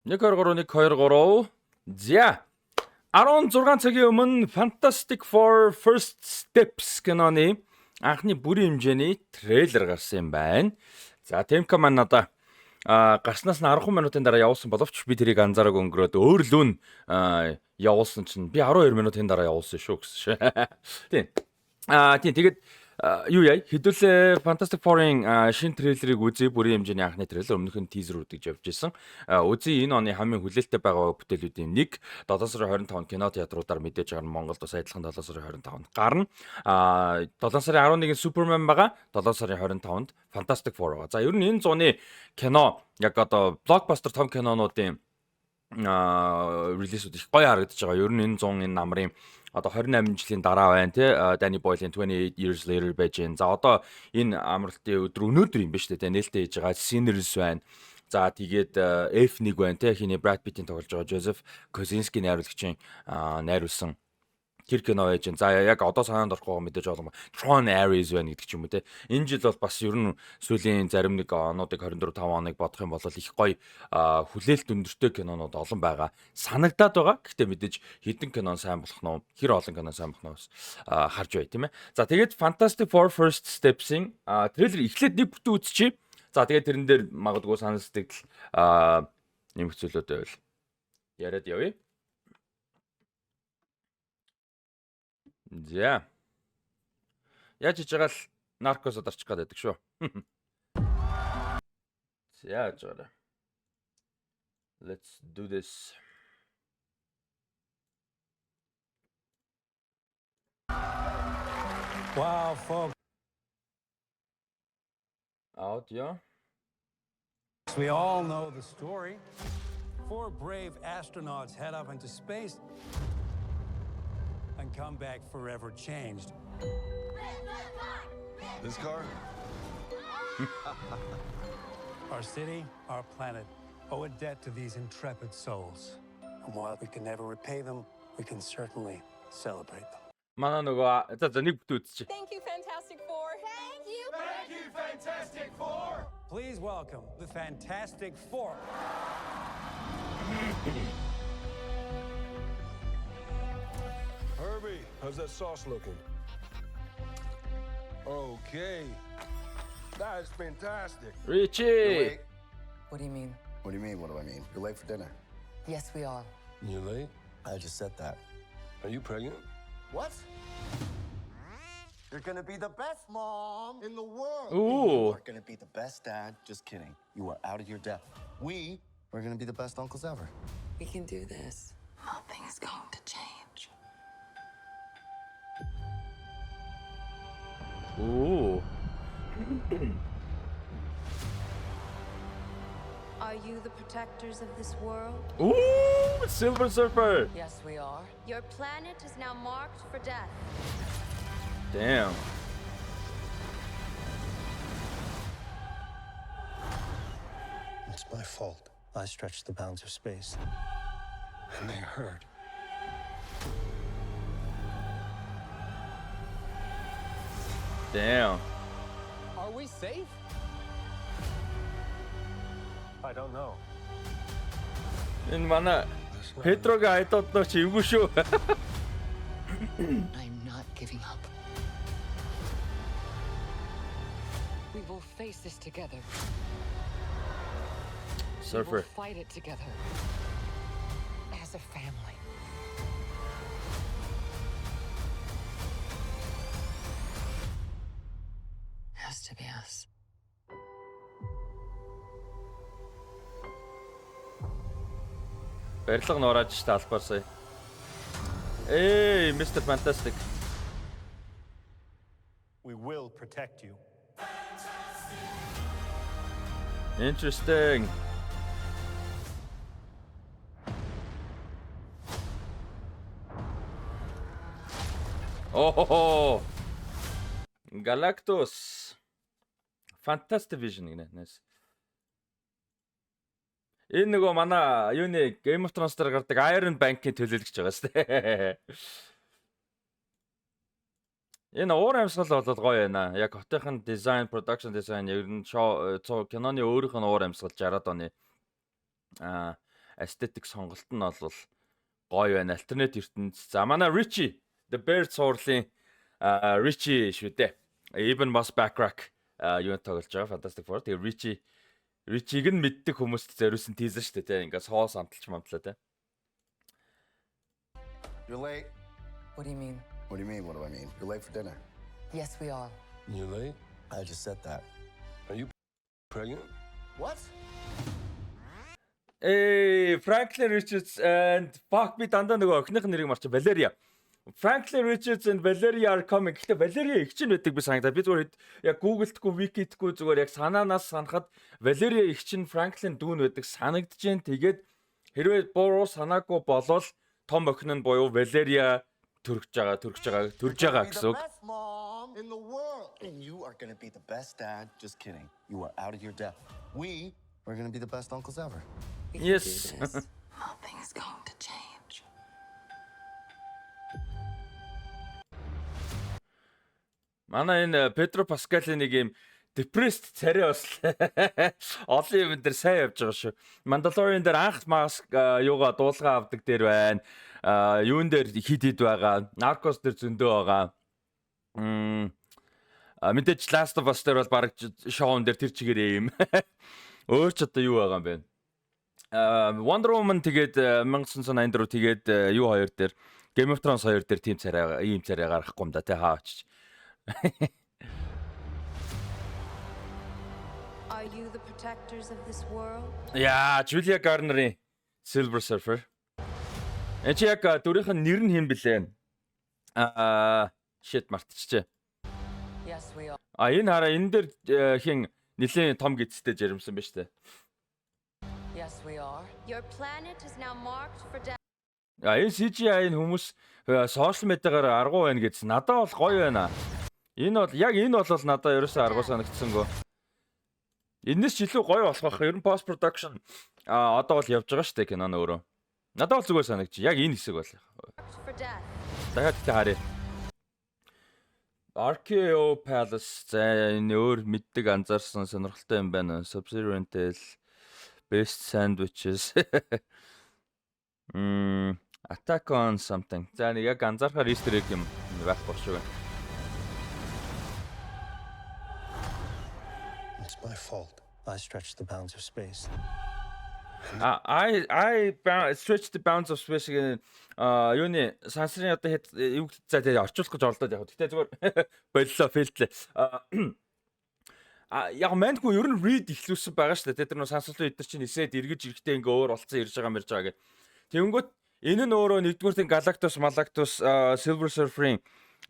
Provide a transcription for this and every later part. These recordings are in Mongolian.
123. За 16 цагийн өмнө Fantastic Four First Steps киноны анхны бүрийн хэмжээний трейлер гарсан юм байна. За Темка маань надаа гарснаас нь 10 минутын дараа явуулсан боловч би тэрийг анзаараг өнгөрөөд өөр лүүн явуулсан чинь би 12 минутын дараа явуулсан шүү гэсэн шээ. Тийм. Тийм тэгээд юу яа хэдүүлээ Fantastic Four-ын шинэ трейлерыг үзье, бүрийн хэмжээний анхны трейлер өмнөх нь тизер үзэж явж байсан. Үзье, энэ оны хамгийн хүлээлттэй байгаа бүтээлүүдийн нэг 7 сарын 25-нд кино театруудаар мэдээж гарна. Монголд бас адилхан 7 сарын 25-нд гарна. 7 сарын 11-нд Superman байгаа, 7 сарын 25-нд Fantastic Four байгаа. За ер нь энэ зууны кино яг одоо блокбастер том кинонуудын релизүүд их гоё харагдаж байгаа. Ер нь энэ 100 энэ намрын одоо 28 жилийн дараа байна тий. Danny Boyle-ийн 28 Years Later байж гэн. За одоо энэ амралтын өдөр өнөөдөр юм ба шүү дээ. Нээлттэй хийж байгаа Sinners байна. За тэгээд F1 байна тий. Хиний Brad Pitt-ийн тоглож байгаа Joseph Kosinski найруулагчийн найруулсан тэр кино байж гэн. За яг одоо санаанд орох байгаа мэдээж олон Tron Ares байна гэдэг ч юм уу тий. Энэ жил бол бас ер нь сүүлийн зарим нэг онуудыг 24-5 оныг бодох юм бол их гоё хүлээлт өндөртэй кинонууд олон байгаа. Санагдаад байгаа. Гэхдээ мэдээж хэдэн кинон сайн болох нь хэр олон кинон сайн болох нь бас харж бай тийм ээ. За тэгээд Fantastic Four First Steps-ийн трейлер эхлээд нэг бүтэн үзчихье. За тэгээд тэрэн дээр магадгүй санал сэтгэл нэмэх зүйлүүд байвал яриад явъя. За. Яаж хийж байгаа л наркосод орчих гээд байдаг шүү. За жаа. Let's do this. Wow, folks. Audio. We all know the story. 4 brave astronauts head up into space and come back forever changed. This car? Our city, our planet, owe a debt to these intrepid souls. And while we can never repay them, we can certainly celebrate them. Манай нөгөө за нэг бүтэн үзчих. Thank you, Fantastic Four. Thank you. Thank you, Fantastic Four! Please welcome the Fantastic Four. Herbie, how's that sauce looking? Okay. That is fantastic. Richie. What do you mean? What do you mean? What do I mean? You're late for dinner. Yes, we are. You late? I just said that. Are you pregnant? What? You're gonna be the best mom in the world. Ooh. You are gonna be the best dad. Just kidding. You are out of your depth. We are gonna be the best uncles ever. We can do this. Nothing's going to change. Ooh. Are you the protectors of this world? Ooh, Silver Surfer. Yes, we are. Your planet is now marked for death. Damn. It's my fault. I stretched the bounds of space. And they hurt. Damn. Are we safe? I don't know. Энэ манай Петрогийн айдууд чи эвгүй шүү. I'm not giving up. We will face this together. Surfer. We'll fight it together. As a family. Has to be us. Барилга нурааж та албаар сая. Эй, Mr. Fantastic. We will protect you. Interesting. Oh. Galactus. Fantastic Vision гинэ. Nice. Энэ нөгөө манай юуны Game of Thrones дээр гардаг Iron Bank-ийн төлөөлөгч байгаа шүү дээ. Энэ уур амьсгал бол гоё байна. Яг хотынхын дизайн, production design ер нь киноны өөрийнх нь уур амьсгал 60-аад оны aesthetic сонголт нь бол гоё байна. Alternate ертөнд. За манай Richie The Bear цуурлын Richie шүү дээ. Even бас backrack юу тоглож байгаа Fantastic Four. Тэгээ Richie-г нь мэддэг хүмүүст зориулсан teaser шүү дээ. Ингээ соос амталч мамтлаа те. You're late. What do you mean? What do you mean? What do I mean? You're late for dinner. Yes, we are. You late? I just said that. Are you pregnant? What? Franklin Richards and fuck би дандаа нөгөө охиных нэрийг марчих Valeria. Franklin Richards and Valeria are coming. Гэхдээ Valeria их чинь байдаг би санагдаа. Би зүгээр яг Google-дэхгүй, Wiki-дэхгүй зүгээр яг санаанаас санахад Valeria их чинь Franklin дүүн байдаг санагдчихээн. Тэгээд хэрвээ буруу санаагүй болол том охин нь буюу Valeria төрж байгаа гэсэн үг. Best mom in the world. And you are gonna be the best dad. Just kidding. You are out of your depth. We are gonna be the best uncles ever. Yes. Nothing's going to change. Манай энэ Педро Паскалийн нэг юм depressed царай бас олон юм дээр сайн явж байгаа шүү. Mandalorian дээр анх маск юугаа дуулгаа авдаг дээр байна. Юун дээр хид байгаа. Narcos дээр зөндөө байгаа. Мэдээж Last of Us дээр бол баг шоун дээр тэр чигээрээ юм. Өөр ч одоо юу байгаа юм бэ? Wonder Woman тэгээд 1984 тэгээд юу хоёр дээр Game of Thrones хоёр дээр ийм царай гаргахгүй юм да тий хаач. Are you the protectors of this world? Яа, Julia Garner-ийн Silver Surfer. Энд чи яг дүрийнх нь нэр нь хэм блэ? Shit мартчихжээ. Yes, we are. Энэ хараа энэ дээр хин нэлийн том гидстэй жирэмсэн ба штэ. Yes, we are. Your planet is now marked for death. Энэ CGI-ийн хүмүүс сошиал медиагаар аргуу байна гэсэн. Надад бол гоё байна. Энэ бол надад ерөөсөө аргуу санагдсангүй. Энэс ч илүү гоё болох байх. Ер нь post production одоо бол явж байгаа штэ киноны өөрөө. Надад бол зүгээр санагч. Яг энэ хэсэг бол. Marked for death. Дахиад тэ харъя. RKO Palace за энэ өөр мэддэг анзаарсан сонирхолтой юм байна. Sub-Zero Intel Best Sandwiches. Attack on something. За нэг яг анзаархаар Easter egg юм байх болшгүй. It's my fault. I stretched the bounds of space. I stretched the bounds of space гэх юуны сансрын одоо юу за тэгээ орчуулах гэж оролдоод яг. Гэтэ зүгээр боллоо фейлтлээ. Яг мэнгүй ер нь read ихлүүлсэн байгаа шүү дээ. Тэр нөө сансрлын эдгээр чинь нисээд эргэж ирэхдээ ингээ өөр болцсон ирж байгаа мэрж байгаа гэх. Тэнгүүт энэ нь өөрөө нэгдүгээртийн Galactus, Silver Surfer-ийн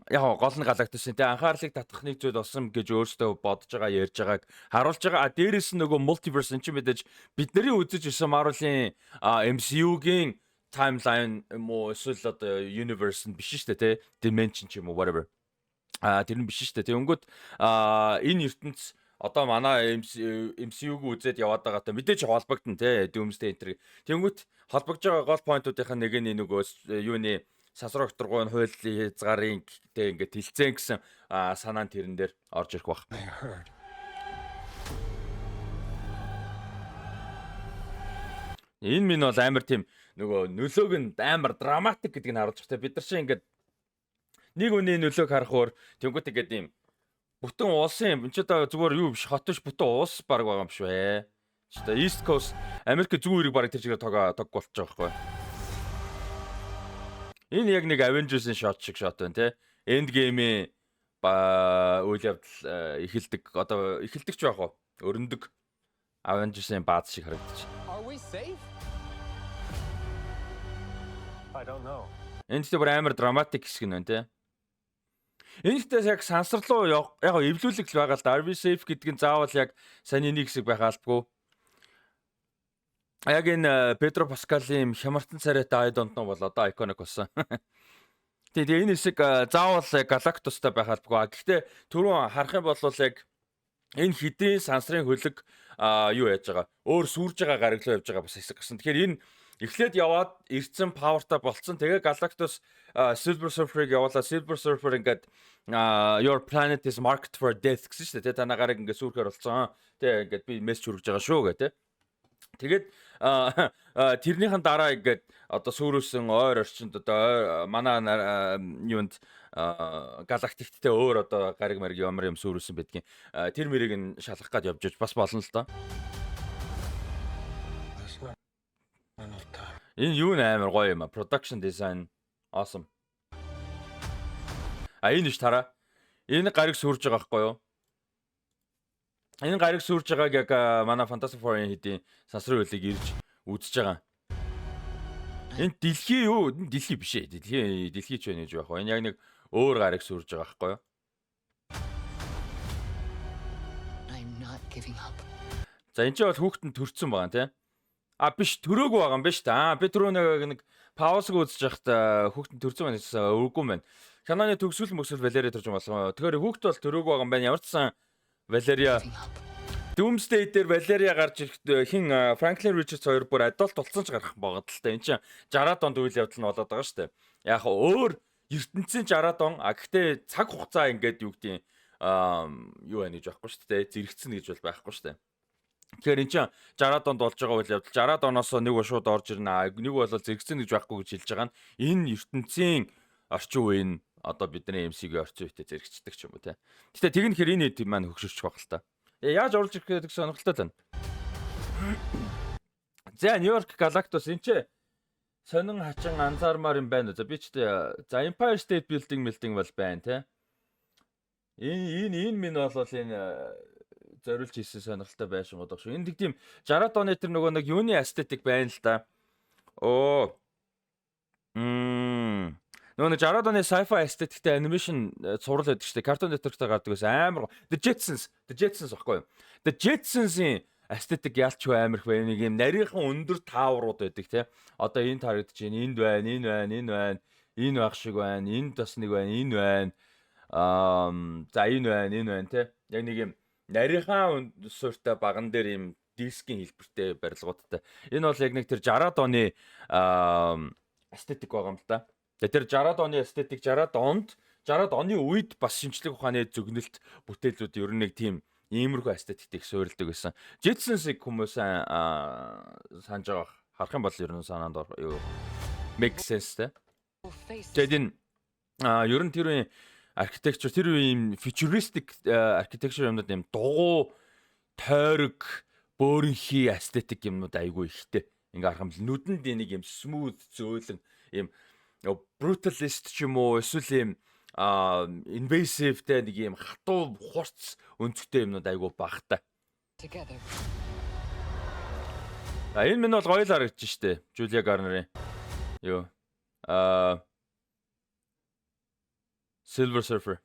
яг гол нь Galactus-ийн тэ анхаарлыг татах нэг зүйл болсон гэж өөртөө бодож байгаа ярьж байгааг харуулж байгаа. Дээрээс нь нөгөө multiverse энэ ч мэдээж бидний үзэж ирсэн Marvel-ийн MCU-гийн timeline юм уу эсвэл одоо universe нь биш шүү дээ тэ dimension ч юм уу whatever. Тэр нь биш шүү дээ. Тэнгүүт энэ ертөнц одоо манай MCU-г үзээд яваад байгаатай мэдээж холбогдно те Doomsday Entry. Тэнгүүт холбогдож байгаа гол поинтуудынхаа нэг нь нөгөөс юуны сасраг тургуун хуулийн хязгаарын те ингээд хилцэн гэсэн санаа нь тэрэн дээр орж ирэх бах. I heard. Энэ минь бол амар тийм нөгөө нөлөөг нь амар драматик гэдгийг нь харуулж байгаа те бид нар чинь ингээд нэг үний нөлөөг харах өөр тэнгүүт ингээд юм бүтэн уулсан юм. Энд ч одоо зүгээр юу биш хот биш бүтэн уус баг байгаа юм биш вэ. Ч одоо East Coast Америк зүүн эрэг баг тэр чигээр тог болчих жоох байхгүй. Энэ яг нэг Avengers-ийн shot шиг shot байна те. Endgame-ийн үйл явдал эхэлдэг ч байх уу. Өрнөдөг Avengers-ийн бааз шиг харагдчих. Are we safe? I don't know. Энэ ч бүр амар драматик хэсэг нь байна те. Энэхтээс яг сансар руу яг эвлүүлэг л байгаа л да. RV safe гэдэг нь заавал яг сайн нэг хэсэг байх албагүй. Яг энэ Педро Паскалийн хямартан царайтай I don't know бол одоо iconic болсон. Тэгээ энэ хэсэг заавал Galactus-тай байх албагүй. Гэхдээ түрүүн харах юм бол яг энэ хэдийн сансрын хөлөг юу яаж байгаа. Өөр сүрж байгаа гараглаа явж байгаа бас хэсэг гэсэн. Тэгэхээр энэ эхлээд яваад ирцэн powerтай болцсон. Тэгээ Galactus Silver Surfer-ыг явуулаа. Silver Surfer ингээд your planet is marked for death гэсэн шүү дээ. Танаагаар ингээд сүрхээр болцсон. Тэгээ ингээд би мессеж хүргэж байгаа шүү гэх тээ. Тэгээд тэрнийхэн дараа ингээд одоо сүрүүлсэн ойр орчинд одоо манай юунд галактикттэй өөр одоо гариг мариг ямар юм сүрүүлсэн байдгийн. Тэр мэрийг нь шалгах гад явж бас болно л доо. That's not enough time. Энэ юу нээр гоё юм а. Production design awesome. Энэ ш тараа. Энэ гариг сүрж байгаа байхгүй юу? Энэ гариг сүрж байгааг яг манай Fantastic Four-ын хэдийн сансрын хөлийг ирж үзэж байгаа. Энэ дэлхий юу? Энэ дэлхий биш ээ. Дэлхий ч байна гэж байх ба. Энэ яг нэг өөр гариг сүрж байгаа байхгүй юу? I'm not giving up. За энэ ч бол хүүхдэнд төрцөн байгаа тийм. Биш төрөөгүй байгаа юм биш та. Би түрүү нэг паузыг үзэж байхдаа хүүхдэнд төрцөн байна гэсэн үгүй мэн. Хянаны төгсгөл мөсгөл Валери төрж болсон. Тэгэхээр хүүхд бол төрөөгүй байгаа юм байна. Ямар ч сан Валерия Doomsday дээр Валерия гарч ирэхдээ хин Franklin Richards хоёр бүр адуулт болсон ч гарах байгаа л та. Энд чинь 60-аад онд үйл явдал нь болоод байгаа шүү дээ. Яг өөр ертөнцийн 60-аад он гэхдээ цаг хугацаа ингээд юу гэдэг юу байна гэж байхгүй шүү дээ. Зэрэгцэн гэж бол байхгүй шүү дээ. Тэгэхээр эн чинь 60-аад онд болж байгаа үйл явдал 60-аад оноос нэг ба шууд орж ирнэ. Нэг бол зэрэгцэн гэж байхгүй гэж хэлж байгаа нь энэ ертөнцийн орчин үеийн одоо бидний MCG-ийн орчин үетэй зэрэгцдэг ч юм уу те. Гэтэ тэгнэ хэр энэ хэд маань хөгшөрч байх л та. Яаж оруулж ирэх гэдэг сонирхолтой байна. За Нью-Йорк Galactus энэ ч сонин хачин анзаармаар юм байна. За би ч за Empire State Building бол байна те. Энэ минь бол энэ зориулж хийсэн сонирхолтой байшин гоо шүү. Энэ тийм 60-аад оны тэр нөгөө нэг юуны aesthetic байна л да. Нөгөө 60-аад оны sci-fi aestheticтэй animation цуврал байдаг шүү дээ. Cartoon Network-тай гардаг байсан амар. The Jetsons баггүй юу? The Jetsons-ийн aesthetic ялч амар их байна. Нэг юм нарийнхан өндөр тааврууд байдаг тий. Одоо энэ тарагдаж байна. Энд байна. Энэ байх шиг байна. Энд бас нэг байна. Энэ байна. За энэ байна тий. Яг нэг юм нарийнхан суурьтай баган дээр юм дискийн хэлбэртэй барилгуудтай. Энэ бол яг нэг тэр 60-аад оны aesthetic байгаа юм л да. Тэр 60-аад оны aesthetic 60-аад оны үед бас шинжлэх ухааны зөгнөлт бүтээлүүд ер нь нэг тийм иймэрхүү aesthetic-ийг суурилдаг байсан. Jetsons-ыг хүмүүс санаж байгаа харах юм бол ер нь санаанд юу make sense те. Тэгээд энэ ер нь тэр үеийн architecture тэр үеийн futuristic architecture юмнууд юм дугуй тойрог бөөрөнхий aesthetic юмнууд айгүй ихтэй. Ингээ харах юм бол нүдэнд нэг юм smooth зөөлөн юм brutalist ч юм уу эсвэл юм invasive тэ нэг юм хатуу хурц өнцгтэй юмнууд айгүй багтай. Энэ минь бол гоё л харагдаж штэ. Julia Garner-ийн юу Silver Surfer.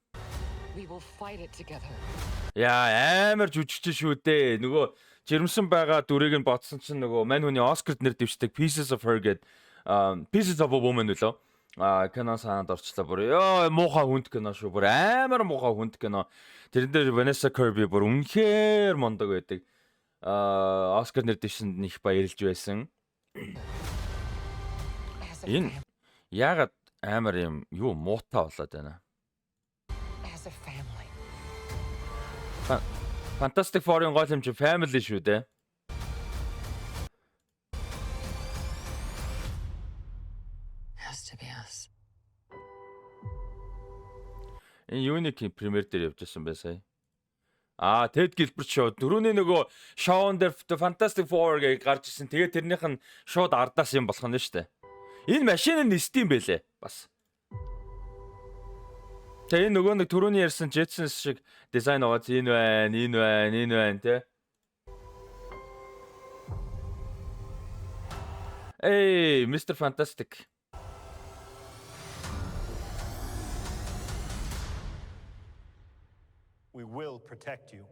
We will fight it together. Яа амар жүжигч шүү дээ. Нөгөө жирэмсэн байгаа дүрийг нь бодсон чинь нөгөө мань хүний Оскарт нэр дэвшдэг Pieces of Her гэдэг Pieces of a Woman үлээ. Кино санаанд орчлоо бүр. Ёо муухай хүнд кино шүү. Бүр амар муухай хүнд кино. Тэрэн дээр Vanessa Kirby бүр үнэхээр мондог байдаг. Оскар нэр дэвшинд их баярлж байсан. Энэ ягаад амар юм юу муутай болоод байна. As a family. Fantastic Four-ын гол хэмжээ family шүү дээ. Has to be us. Энэ юуны премьер дээр явж байсан бай сая. Ted Gilbert шоу. Дөрөвний нөгөө шоун дээр Fantastic Four гэж гарч ирсэн. Тэгээд тэрнийх нь шууд ардаас юм болох нь шүү дээ. Энэ машин нь нисдэм байлээ. Бас. Тэгээ нөгөө нэг түрүүний ярьсан Jetsons шиг дизайн байгаа. Энэ байна те. Hey, Mr. Fantastic. We will protect you.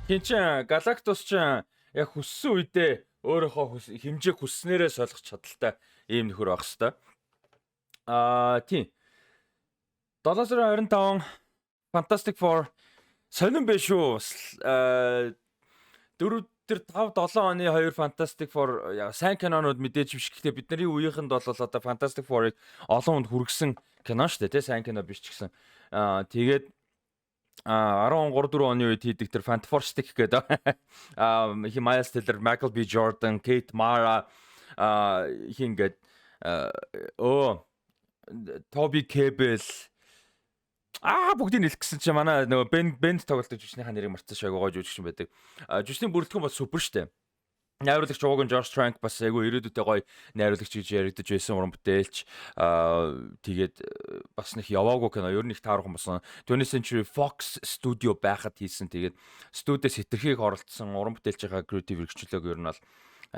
Хинчин Galactus ч яг хүссэн үедээ өөрийнхөө хэмжээг хүснээрээ солих чадaltaй ийм нөхөр байх хэвээр. Тийм. 725 Fantastic Four сонирн биш шүү. тэр 5-7 оны 2 Fantastic Four сайн кинонууд мэдээж биш. Гэхдээ бидний үеийнхэнд бол одоо Fantastic Four-ыг олон хүнд хүргэсэн кино шүү дээ, тий, сайн кино биш ч гэсэн. Тэгээд 13-4 оны үед хийдэг тэр Fantastic гэдэг Miles Teller, Michael B. Jordan, Kate Mara хингээд Toby Kebbell бүгдийг нэлэх гэсэн чинь манай нөгөө Бенд тоглолтын жүжигчнийхаа нэрийг марцсан шаг гоо жүжигчин байдаг. Жүжигчний бүрэлдэхүүн бол супер штэ. Найруулагч Уган Josh Trank бас айгүй ирээдүйдээ гоё найруулагч гэж яригдаж байсан уран бүтээлч. Тэгээд бас нэг яваагүй кино ер нь их таарах юм болсон. 20th Century Fox Studio байхад хийсэн. Тэгээд студиэс хэтэрхийг оролцсон уран бүтээлчийнхаа креатив хэрэгчлөөг ер нь бол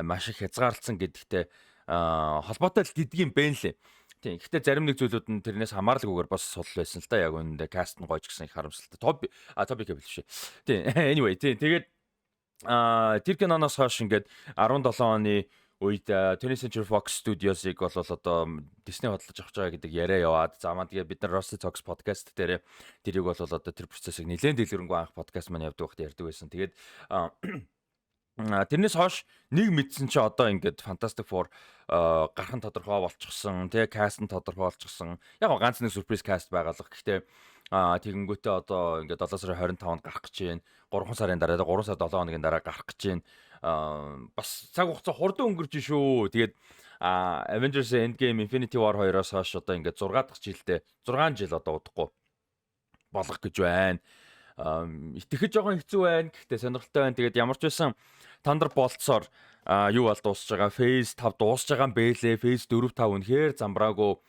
маш их хязгаарлалцсан гэдэгтээ холбоотой л гэдгийг бэн лээ. Тийм. Гэхдээ зарим нэг зүйлүүд нь тэрнээс хамаарлаггүйгээр бас сул байсан л да. Яг үүндээ каст нь гоё ч гэсэн их харамсалтай. Toby Kebbell шүү. Тийм. Anyway, тийм. Тэгээд тэр киноноос хойш ингээд 17 оны үед 20th Century Fox Studios-ыг бол одоо Disney хөдөлж авч байгаа гэдэг яриа яваад за маань тэгээ бид нар Rusty Talks podcast дээр тэрийг бол одоо тэр процессыг нэлээд дэлгэрэнгүй анх подкаст маань явдаг байхад ярьдаг байсан. Тэгээд тэрнээс хойш нэг мэдсэн чи одоо ингээд Fantastic Four гарах нь тодорхой болчихсон, тэгээ каст нь тодорхой болчихсон. Яг ганц нэг сюрприз каст байгаалах. Гэхдээ тэгэнгүүтээ одоо ингээд 7 сарын 25-нд гарах гэж байна. 3 сарын дараа 3 сар 7 хоногийн дараа гарах гэж байна. Бас цаг хугацаа хурдан өнгөрч шүү. Тэгээд Avengers Endgame Infinity War 2-оос хойш одоо ингээд 6 дахь жилдээ 6 жил одоо удахгүй болох гэж байна. Итгэж жоохон хэцүү байна. Гэхдээ сонирхолтой байна. Тэгээд ямар ч байсан Thunderbolts-оор юу бол дуусж байгаа. Phase 5 дуусж байгаа юм бэлээ. Phase 4 5 үнэхээр замбраагүй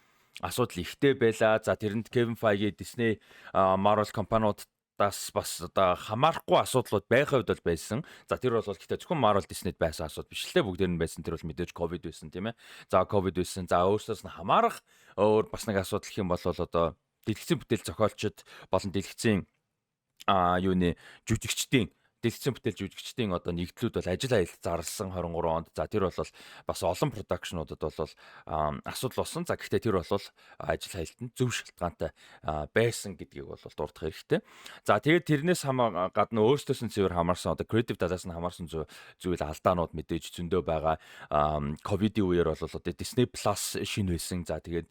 асуудал ихтэй байла. За тэрэнд Kevin Feige Disney Marvel компаниудаас бас одоо хамаарахгүй асуудлууд байхад бол байсан. За тэр бол гэхдээ зөвхөн Marvel Disney-д байсан асуудал биш лээ. Бүгдээр нь байсан. Тэр бол мэдээж COVID байсан тийм ээ. За COVID байсан. За өөрөөсөөс нь хамаарах өөр бас нэг асуудал гэх юм бол одоо дэлгэцийн бүтээл зохиолчид болон дэлгэцийн юуны жүжигчдийн дэлгэцийн бүтээл жүжигчдийн одоо нэгдлүүд бол ажил аялал зарласан 23 онд. За тэр бол бас олон продакшнуудад бол асуудал болсон. За гэхдээ тэр бол ажил аялалтанд зөв шалтгаантай байсан гэдгийг бол дурдах хэрэгтэй. За тэгээд тэрнээс гадна өөрсдөөс нь цэвэр хамаарсан одоо креатив талаас нь хамаарсан зүйл алдаанууд мэдээж зөндөө байгаа. Ковидын үеэр бол одоо Disney Plus шинэ байсан. За тэгээд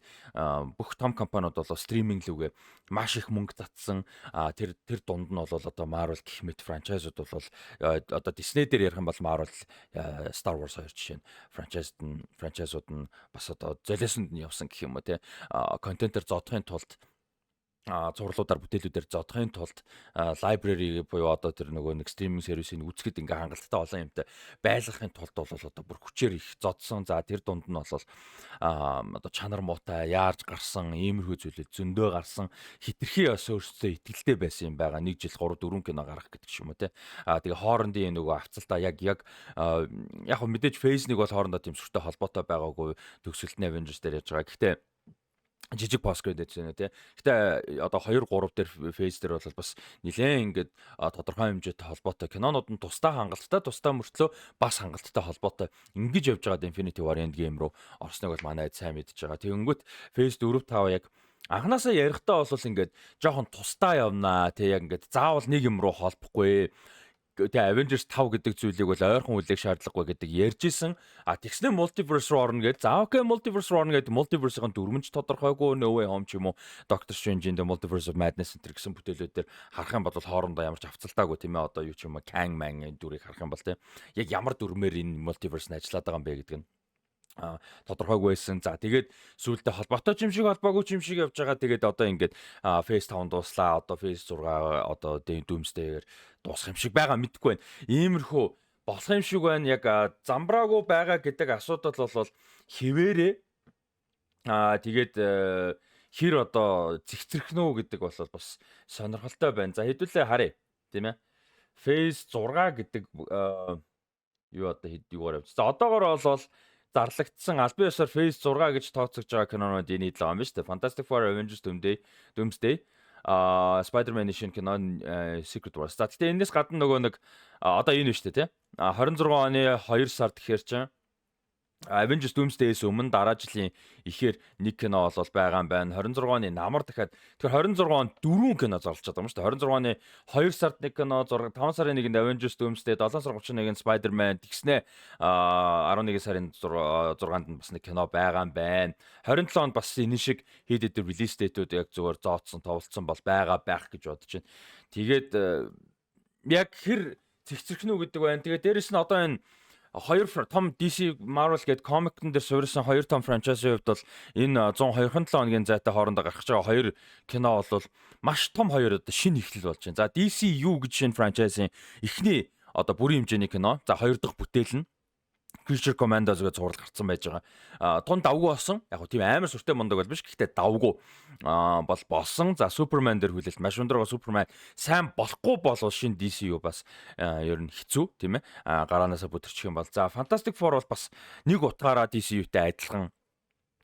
бүх том компаниуд бол стриминг лүгээ маш их мөнгө татсан. Тэр дунд нь бол одоо Marvel гэх мэт франчайзууд бол одоо Disney дээр ярих юм бол Marvel, Star Wars хоёр жишээ нь франчайзууд нь бас одоо золиосонд нь явсан гэх юм уу те контентер зодохын тулд зурлуудаар бүтээлүүдээр зодохын тулд library буюу одоо тэр нөгөө нэг стриминг сервисийг үзэхэд ингээ хангалттай олон юмтай байлгахын тулд бол одоо бүр хүчээр их зодсон. За тэр дунд нь бол одоо чанар муутай яарж гарсан иймэрхүү зүйлүүд зөндөө гарсан. Хитрхи бас өөрсдөө итгэлтэй байсан юм байгаа. Нэг жил 3-4 кино гарах гэдэг ч юм уу те. Тэгээ хоорондын нөгөө авцалтаа яг мэдээж Phase 1 бол хоорондоо тийм сүртэй холбоотой байгаагүй төгсөлт нь Avengers дээр яж байгаа. Гэхдээ жижиг пост credit байна тий. Гэтэ одоо 2 3 дээр Phase дээр бол бас нилээн ингээд тодорхой хэмжээтэй холбоотой кинонууд нь тусдаа хангалттай тусдаа мөртлөө бас хангалттай холбоотой ингэж явж байгаа Infinity War Endgame руу орсныг бол манай сайн мэдж байгаа. Тэгэнгүүт Phase 4 5 яг анханасаа ярихдаа бол ингээд жоохон тусдаа явнаа тий. Яг ингээд заавал нэг юм руу холбохгүй. Тэгээ Avengers 5 гэдэг зүйлийг бол ойрхон хүлээх шаардлагагүй гэдэг ярьж исэн. Тэгснэ multiverse руу орно гэдэг. За окей, multiverse руу орно гэдэг. Multiverse-ийн дүрмэнч тодорхойгүй, No Way Home ч юм уу, Doctor Strange-ийн The Multiverse of Madness гэсэн бүтээлүүдээр харах юм бол хоорондоо ямар ч авцалтаагүй тийм ээ. Одоо юу ч юм уу, Kang Man-ийн дүрийг харах юм бол тийм. Яг ямар дүрмээр энэ multiverse нь ажиллаад байгаа юм бэ гэдэг нь тодорхойгүй байсан. За тэгээд сүүлдээ холбоотой ч юм шиг холбоогүй ч юм шиг явж байгаа. Тэгээд одоо ингээд Phase 5 дууслаа. Одоо Phase 6 одоо Doomsday-гээр дуусах юм шиг байгаа мэдгүй байна. Иймэрхүү болох юм шиг байна. Яг замбраагүй байгаа гэдэг асуудал бол хിവэрээ тэгээд хэр одоо зэгцэрхнүү гэдэг бол бас сонирхолтой байна. За хэдүүлээ харъя тийм ээ. Phase 6 гэдэг юу одоо юугаар явж. За одоогоор бол зарлагдсан албан ёсоор Phase 6 гэж тооцогдож байгаа кинонууд энэ 7 юм байна шүү дээ. Fantastic Four, Avengers, Doomsday, Spider-Man шинэ кино, Secret Wars. За гэхдээ энэс гадна нөгөө нэг одоо энэ шүү дээ тий. 26 оны 2 сар тэгэхээр чинь Avengers Doomsday-с өмнө дараа жилийн ихээр нэг кино бол байгаа юм байна. 26 оны намар дахиад тэгэхээр 26 онд 4 кино зарлж байгаа юм шүү дээ. 26 оны 2 сард нэг кино, 5 сарын 1-нд Avengers Doomsday, 7 сарын 31-нд Spider-Man, тэгснэ 11 сарын 6-нд бас нэг кино байгаа юм байна. 27 онд бас энэ шиг хэд хэдэн release date-үүд яг зүгээр зооцсон, товлцсон бол байгаа байх гэж бодож байна. Тэгээд яг хэр цэгцэрхнүү гэдэг байна. Тэгээд дээрэс нь одоо энэ хоёр том DC Marvel гээд комикн дээр суурьсан хоёр том франчайзын хувьд бол энэ 127 хоногийн зайтай хоорондоо гарч байгаа хоёр кино бол маш том хоёр одоо шинэ эхлэл болж байна. За DCU гэж шинэ франчайзын эхний одоо бүрийн хэмжээний кино. За хоёр дахь бүтээл нь Creature Commandos гэж зураг гарсан байж байгаа. Тун давгүй болсон. Яг тийм амар сүртэй мундаг бол биш. Гэхдээ давгүй бол болсон. За Superman дээр хүлээлт маш өндөр байгаа. Superman сайн болохгүй бол шинэ DCU бас ер нь хэцүү тийм ээ. Гараанаасаа бүтэрчих юм бол. За Fantastic Four бол бас нэг утгаараа DCU-тэй адилхан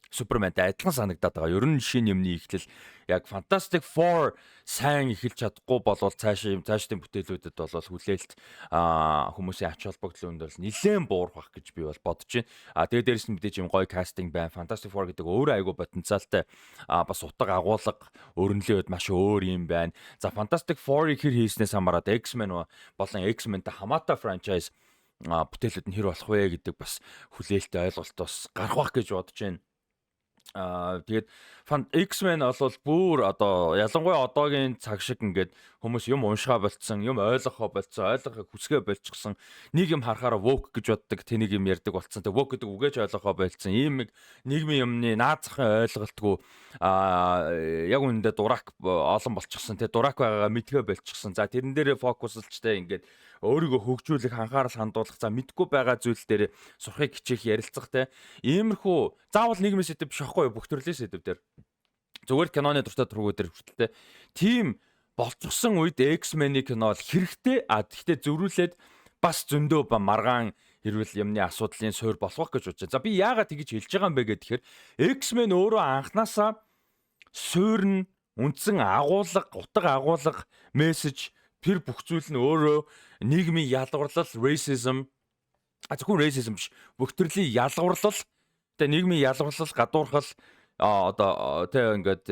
Superman-тай адилхан санагдаад байгаа. Ер нь шинэ юмны эхлэл яг Fantastic Four сайн эхэлж чадахгүй болвол цаашдын бүтээлүүдэд бол хүлээлт хүмүүсийн ач холбогдлын өндөрс нэлээд буурах гэж би бол бодож байна. Тэгээд дээрэс нь мэдээж юм гоё кастинг байна. Fantastic Four гэдэг өөрөө айгүй потенциалтай бас утга агуулга өрнөлөөд маш өөр юм байна. За Fantastic Four-ыг хэр хийснээс хамаарат X-Men болон X-Men-тэй хамаатай франчайз бүтээлүүд нь хэр болох вэ гэдэг бас хүлээлттэй ойлголт бас гарах гэж бодож байна. Тэгээд X-Men бол бүр одоо ялангуяа одоогийн цаг шиг ингээд хүмүүс юм уншгаа болцсон, юм ойлгохоо болцсон, ойлгохыг хүсгээ болчихсон, нэг юм харахаараа woke гэж боддог, тэнийг юм ярьдаг болцсон. Тэг woke гэдэг үгэж ойлгохоо болцсон. Ийм нийгмийн юмны наад захын ойлголтгүй яг үүндээ дурак олон болчихсон. Тэг дурак байгаагаа мэдгээ болчихсон. За тэрэн дээрээ фокуслжтэй ингээд өөрийгөө хөгжүүлэх, анхаарал хандуулах, за мэдгүй байгаа зүйл дээр сурахыг хичээх, ярилцах те. Иймэрхүү заавал нийгмийн сэдв биш аахгүй бүх төрлийн сэдв дээр. Зүгээр киноны дуртай тургууд дээр хүртэлтэй. Тим болчихсон үед X-Men-ийн кино бол хэрэгтэй. Гэхдээ зөрүүлээд бас зөндөө маргаан хэрвэл юмны асуудлын суурь болох гэж бодож байна. За би яагаад тэгж хэлж байгаа юм бэ гэхээр X-Men өөрөө анханасаа суурь нь үндсэн агуулга, утга агуулга, мессеж тэр бүх зүйл нь өөрөө нийгмийн ялгарлал, racism зөвхөн racism биш, бүх төрлийн ялгарлал, тэгээ нийгмийн ялгарлал, гадуурхал одоо тэг ингээд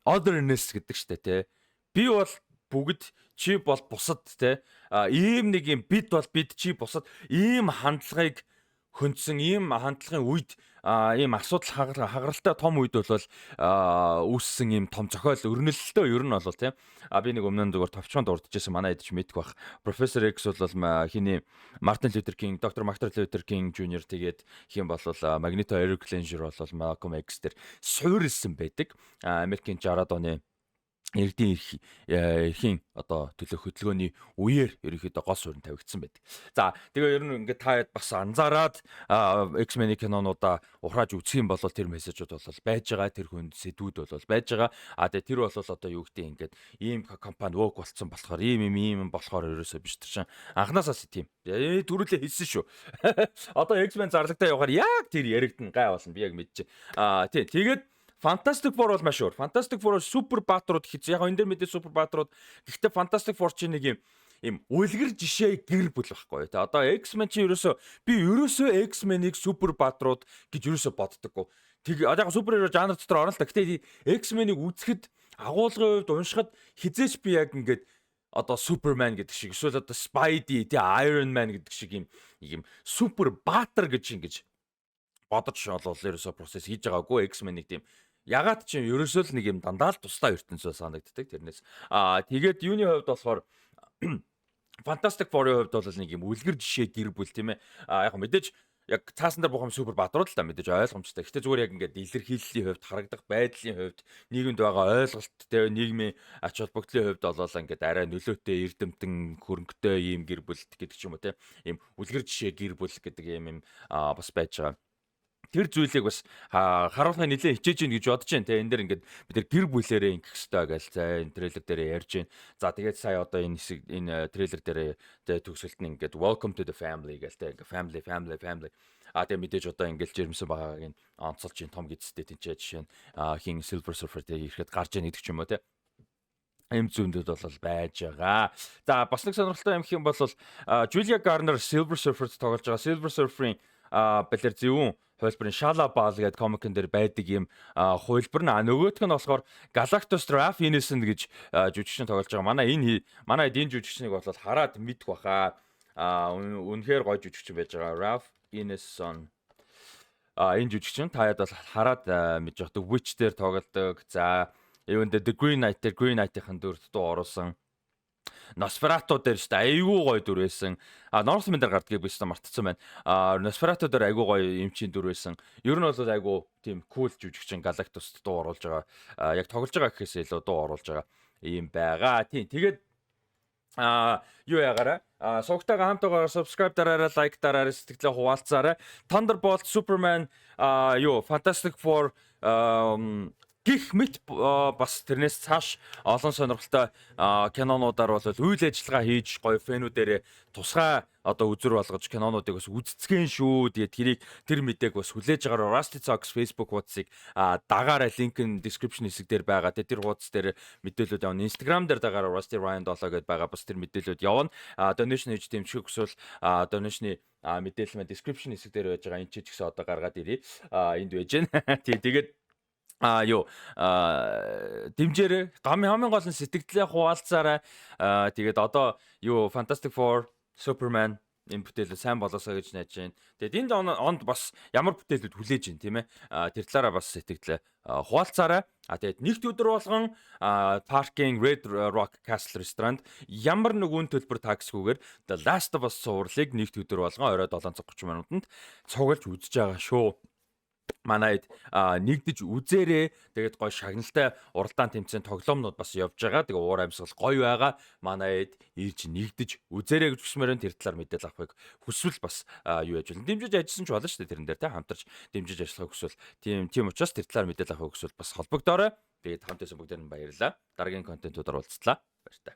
otherness гэдэг штэ тий. Би бол бүгд, чи бол бусад тий. Ийм нэг юм бид бол бид, чи бусад ийм хандлагыг хөндсөн ийм хандлагын үед ийм асуудал хагаралтай том үед бол үүссэн ийм том зохиол өрнөлтөө ер нь бол тийм би нэг өмнө нь зүгээр товчхонд урдчихсан манай эдч мэдэх бах профессор X бол хиний Мартин Лютер Кинг, доктор Мартин Лютер Кинг Jr. тэгээд хин бол Magneto Eric Langer бол Malcolm X дээр суурилсан байдаг. Америкийн 60-аад оны эрдийн эрхийн одоо төлөөх хөдөлгөөний үеэр ерөнхийдөө гол суурин тавигдсан байдаг. За тэгээ ер нь ингээд та бас анзаараад X-Men кинонуудаа ухрааж үзэх юм бол тэр мессежүүд бол байж байгаа, тэр хүнд сэдвүүд бол байж байгаа. Тэгээ тэр бол одоо юу гэдэг ингээд ийм компани woke болцсон болохоор ийм болохоор ерөөсөө биш тэр чинь анханасаа тийм. Төрүүлээ хэлсэн шүү. Одоо X-Men зарлагтаа явахаар яг тэр яригдана гай болно би яг мэдчихэ. Тийм тэгээд Fantastic Four бол маш өөр. Fantastic Four супер бааtruуд хийц. Яг энэ дэр мэдээ супер бааtruуд. Гэхдээ Fantastic Four чинь нэг юм үлгэр жишээ гэр бүл байхгүй. Тэ одоо X-Men чинь ерөөсөө X-Men-ийг супер бааtruуд гэж ерөөсөө боддоггүй. Тэг яг супер хиро жанр дотор орно л та. Гэхдээ X-Men-ийг үзэхэд агуулгын хувьд уншихад хизээч би яг ингээд одоо Superman гэдэг шиг эсвэл одоо Spidey, тэ Iron Man гэдэг шиг юм супер баатар гэж бодож олвол ерөөсөө процесс хийж байгаагүй X-Men-ийг тийм ягаад ч юм ерөөсөө л нэг юм дандаа л тусдаа ертөнцөө санагддаг тэрнээс тэгээд юуны хувьд болохоор Fantastic Four-ийн хувьд бол нэг юм үлгэр жишээ гэр бүл тийм ээ яг мэдээж яг цаасан дээр бухам супер бааtruуд л та мэдээж ойлгомжтой. Гэхдээ зүгээр яг ингээд илэрхийллийн хувьд харагдах байдлын хувьд нийгэмд байгаа ойлголт тэ нийгмийн ач холбогдлын хувьд болоо ингээд арай нөлөөтэй эрдэмтэн хөрөнгөтэй ийм гэр бүл гэдэг ч юм уу тийм ийм үлгэр жишээ гэр бүл гэдэг ийм бас байж байгаа. Тэр зүйлийг бас харуулхай нэлээд хичээж гин гэж бодож байна те энэ дэр ингээд бид нар гэр бүлээрээ ингэх хэрэгтэй гэж за энэ трейлер дээрээ ярьж байна. За тэгээд сая одоо энэ трейлер дээрээ те төгсөлт нь ингээд welcome to the family гэж те family. Тэгээд мэдээж одоо ингээд жирэмсэн байгааг нь онцолж ин том гидстэй тэнцээ жишээ нь хин Silver Surfer дээр ирэхэд гарч ийн гэдэг ч юм уу те. Эм зүүндэд бол байж байгаа. За бас нэг сонирхолтой юм хэм бол Julia Garner Silver Surfer-т тоглож байгаа. Silver Surfer-ийн балер зөвүүн хөлбөрийн Шалабал гэдэг комикэн дээр байдаг юм хөлбөр нь нөгөөх нь болохоор Galactus Ralph Ineson гэж жүжигчин тоглож байгаа. Манай энэ жүжигчнийг бол хараад мэдэх баха. Үнэхээр гоё жүжигчин байж байгаа. Ralph Ineson. Энэ жүжигчин таад бол хараад мэдж байгаа. The Witch дээр тоглодог. За юунд The Green Knight дээр Green Knight-ийн дүрд дуу оруулсан. Nosferatu дээр шүү дээ айгүй гоё дүр байсан. Northman дээр гардгийг би ч мартцсан байна. Nosferatu дээр айгүй гоё эмчийн дүр байсан. Ер нь бол айгүй тийм cool жүжигчин Galactus дуу оруулж байгаа. Яг тоглож байгаа гэхээс илүү дуу оруулж байгаа юм байгаа. Тийм. Тэгээд юу ягаараа сувгтайгаа хамтаагаар subscribe дараарай, like дараарай, сэтгэлээ хуваалцаарай. Thunderbolt, Superman, Fantastic Four гих мэт бас тэрнээс цааш олон сонирхолтой кинонуудаар бол үйл ажиллагаа хийж гоё фэнүүдээр тусгай одоо үзүр болгож кинонуудыг бас үзцгэн шүү. Тэгээд тэр мэдээг бас хүлээж агаар Rusty Socks Facebook хуудсыг дагаарай, линк нь description хэсэг дээр байгаа. Тэр хуудас дээр мэдээлэлүүд явна. Instagram дээр дагаарай Rusty Ryan 7 гэдээ байгаа. Бас тэр мэдээлэлүүд явна. Donation хийж дэмжих хүсвэл donation-ы мэдээлэл description хэсэг дээр байж байгаа. Энд ч гэсэн одоо гаргаад ирээ. Энд байж байна. Тэгээд дэмжээрэй. Хамгийн гол нь сэтгэлдээ хуваалцаарай. Тэгээд одоо Fantastic Four, Superman энэ бүтээлүүд сайн болоосоо гэж найж байна. Тэгээд энэ онд бас ямар бүтээлүүд хүлээж байна тийм ээ. Тэр талаараа бас сэтгэлдээ хуваалцаарай. Тэгээд нэгд өдөр болгон паркинг Red Rock Castle Restaurant ямар нэгэн төлбөр таксгүйгээр The Last of Us цувралыг нэгд өдөр болгон орой 7:30 минутанд цуглаж үзэж байгаа шүү. Манайд нэгдэж үзээрээ. Тэгээд гоё шагналтай уралдаан тэмцээн тоглоомнууд бас явж байгаа. Тэгээ уур амьсгал гоё байгаа. Манайд ирж нэгдэж үзээрэй гэж хүсмээр энэ тэр талаар мэдээлэл авахыг хүсвэл бас юу яж болно. Дэмжиж ажилласан ч болно шүү дээ тэрэн дээр те хамтарч дэмжиж ажиллахыг хүсвэл тийм учраас тэр талаар мэдээлэл авахыг хүсвэл бас холбогдоорой. Тэгээд хамтдаа бүгдээр нь баярлалаа. Дараагийн контентуудаар уулзтлаа. Баяр та.